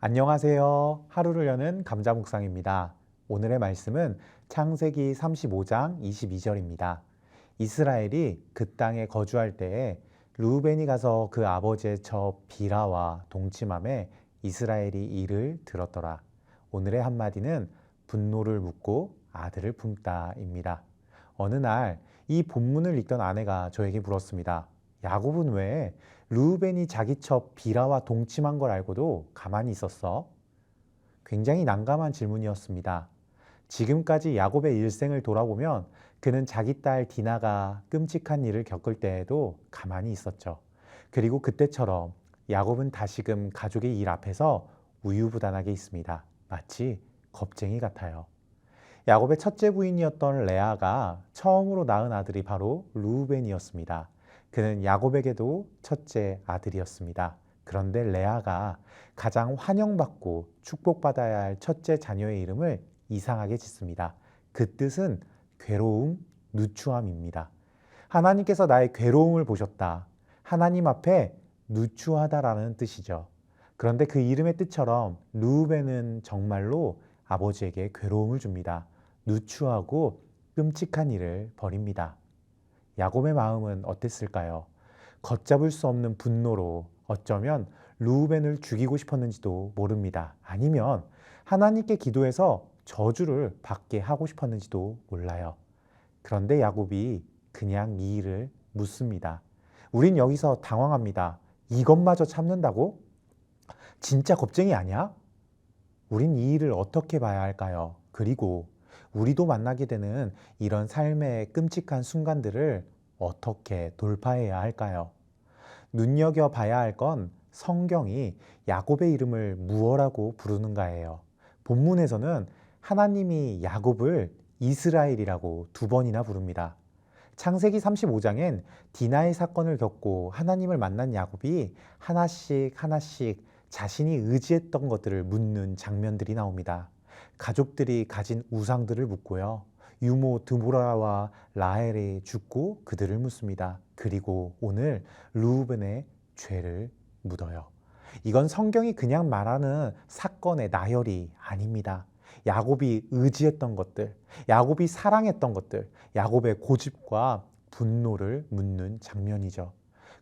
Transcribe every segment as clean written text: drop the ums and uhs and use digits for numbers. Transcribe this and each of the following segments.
안녕하세요. 하루를 여는 감자 묵상입니다. 오늘의 말씀은 창세기 35장 22절입니다. 이스라엘이 그 땅에 거주할 때에 르우벤이 가서 그 아버지의 저 비라와 동침함에 이스라엘이 이를 들었더라. 오늘의 한마디는 분노를 묻고 아들을 품다입니다. 어느 날 이 본문을 읽던 아내가 저에게 물었습니다. 야곱은 왜 르우벤이 자기 첩 비라와 동침한 걸 알고도 가만히 있었어? 굉장히 난감한 질문이었습니다. 지금까지 야곱의 일생을 돌아보면 그는 자기 딸 디나가 끔찍한 일을 겪을 때에도 가만히 있었죠. 그리고 그때처럼 야곱은 다시금 가족의 일 앞에서 우유부단하게 있습니다. 마치 겁쟁이 같아요. 야곱의 첫째 부인이었던 레아가 처음으로 낳은 아들이 바로 르우벤이었습니다. 그는 야곱에게도 첫째 아들이었습니다. 그런데 레아가 가장 환영받고 축복받아야 할 첫째 자녀의 이름을 이상하게 짓습니다. 그 뜻은 괴로움, 누추함입니다. 하나님께서 나의 괴로움을 보셨다. 하나님 앞에 누추하다라는 뜻이죠. 그런데 그 이름의 뜻처럼 르우벤은 정말로 아버지에게 괴로움을 줍니다. 누추하고 끔찍한 일을 벌입니다. 야곱의 마음은 어땠을까요? 걷잡을 수 없는 분노로 어쩌면 르우벤을 죽이고 싶었는지도 모릅니다. 아니면 하나님께 기도해서 저주를 받게 하고 싶었는지도 몰라요. 그런데 야곱이 그냥 이 일을 묻습니다. 우린 여기서 당황합니다. 이것마저 참는다고? 진짜 겁쟁이 아니야? 우린 이 일을 어떻게 봐야 할까요? 그리고 우리도 만나게 되는 이런 삶의 끔찍한 순간들을 어떻게 돌파해야 할까요? 눈여겨봐야 할 건 성경이 야곱의 이름을 무엇라고 부르는가예요. 본문에서는 하나님이 야곱을 이스라엘이라고 2번이나 부릅니다. 창세기 35장엔 디나의 사건을 겪고 하나님을 만난 야곱이 하나씩 하나씩 자신이 의지했던 것들을 묻는 장면들이 나옵니다. 가족들이 가진 우상들을 묻고요. 유모 드보라와 라헬이 죽고 그들을 묻습니다. 그리고 오늘 르우벤의 죄를 묻어요. 이건 성경이 그냥 말하는 사건의 나열이 아닙니다. 야곱이 의지했던 것들, 야곱이 사랑했던 것들, 야곱의 고집과 분노를 묻는 장면이죠.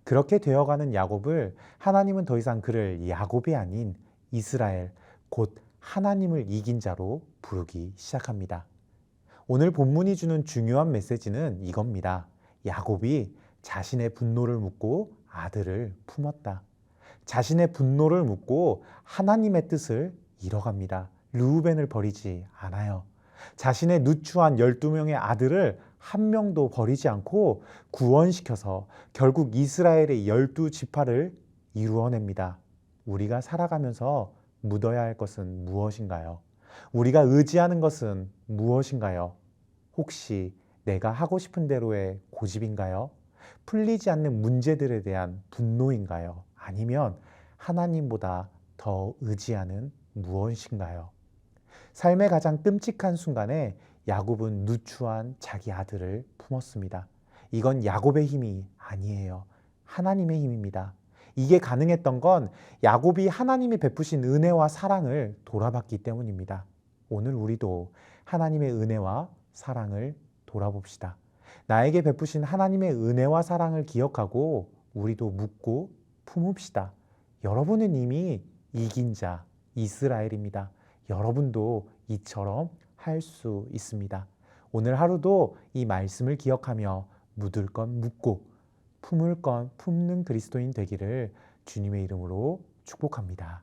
그렇게 되어가는 야곱을 하나님은 더 이상 그를 야곱이 아닌 이스라엘, 곧 하나님을 이긴 자로 부르기 시작합니다. 오늘 본문이 주는 중요한 메시지는 이겁니다. 야곱이 자신의 분노를 묻고 아들을 품었다. 자신의 분노를 묻고 하나님의 뜻을 이뤄갑니다. 르우벤을 버리지 않아요. 자신의 누추한 12명의 아들을 한 명도 버리지 않고 구원시켜서 결국 이스라엘의 12지파를 이루어냅니다. 우리가 살아가면서 묻어야 할 것은 무엇인가요? 우리가 의지하는 것은 무엇인가요? 혹시 내가 하고 싶은 대로의 고집인가요? 풀리지 않는 문제들에 대한 분노인가요? 아니면 하나님보다 더 의지하는 무엇인가요? 삶의 가장 끔찍한 순간에 야곱은 누추한 자기 아들을 품었습니다. 이건 야곱의 힘이 아니에요. 하나님의 힘입니다. 이게 가능했던 건 야곱이 하나님이 베푸신 은혜와 사랑을 돌아봤기 때문입니다. 오늘 우리도 하나님의 은혜와 사랑을 돌아봅시다. 나에게 베푸신 하나님의 은혜와 사랑을 기억하고 우리도 묻고 품읍시다. 여러분은 이미 이긴 자 이스라엘입니다. 여러분도 이처럼 할 수 있습니다. 오늘 하루도 이 말씀을 기억하며 묻을 건 묻고 품을 건 품는 그리스도인 되기를 주님의 이름으로 축복합니다.